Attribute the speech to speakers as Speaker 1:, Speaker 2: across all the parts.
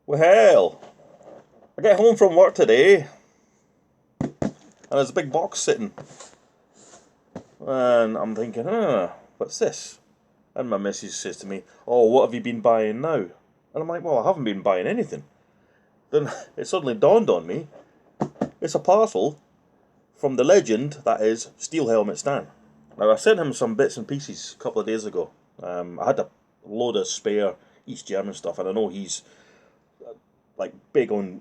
Speaker 1: Well, I get home from work today, and there's a big box sitting, and I'm thinking, what's this? And my missus says to me, "Oh, what have you been buying now?" And I'm like, "Well, I haven't been buying anything." Then it suddenly dawned on me, it's a parcel from the legend that is Steel Helmet Stan. Now, I sent him some bits and pieces a couple of days ago. I had a load of spare East German stuff, and I know he's like big on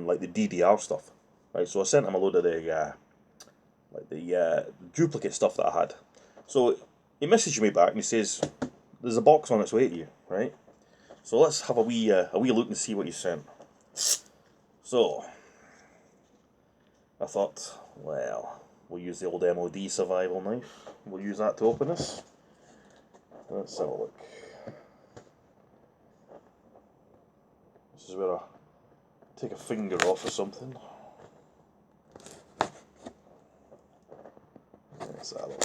Speaker 1: like the DDR stuff, right? So I sent him a load of the duplicate stuff that I had. So he messaged me back and he says, "There's a box on its way to you, right? So let's have a wee look and see what you sent." So I thought, well, we'll use the old MOD survival knife. We'll use that to open this. Let's have a look. This is where I take a finger off or something. Let's have a look.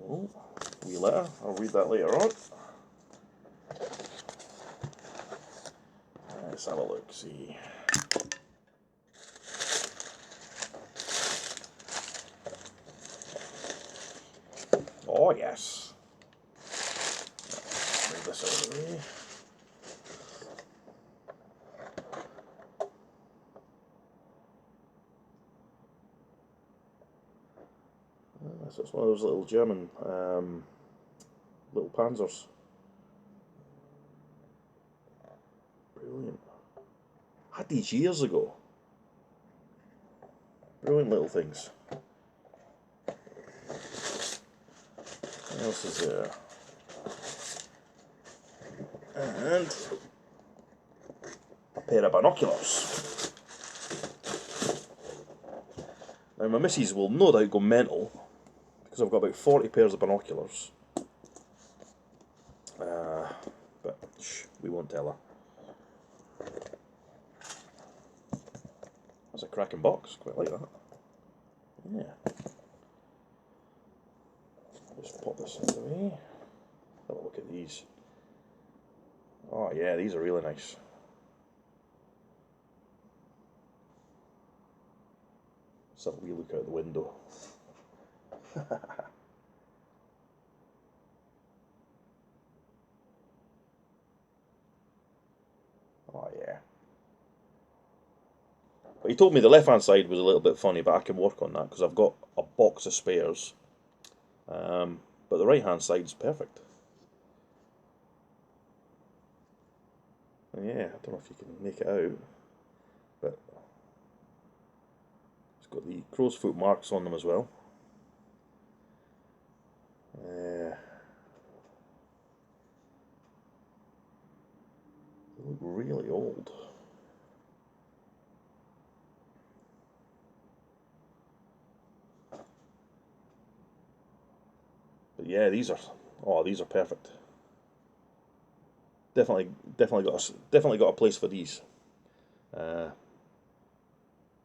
Speaker 1: Oh, wee letter. I'll read that later on. Let's have a look, see. Oh, yes. Move this out of the way. So it's one of those little German little panzers. Brilliant. I had these years ago. Brilliant little things. What else is there? And a pair of binoculars. Now my missus will no doubt go mental because I've got about 40 pairs of binoculars. But shh, we won't tell her. That's a cracking box, quite like that. Yeah. Just pop this out of the way. Have a look at these. Oh yeah, these are really nice. Let's have a wee look out the window. Oh yeah. But he told me the left hand side was a little bit funny, but I can work on that because I've got a box of spares. But the right hand side's perfect. And yeah, I don't know if you can make it out, but it's got the crow's foot marks on them as well. They look really old. But yeah, these are perfect. Definitely got a place for these.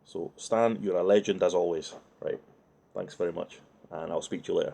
Speaker 1: So Stan, you're a legend as always. Right. Thanks very much, and I'll speak to you later.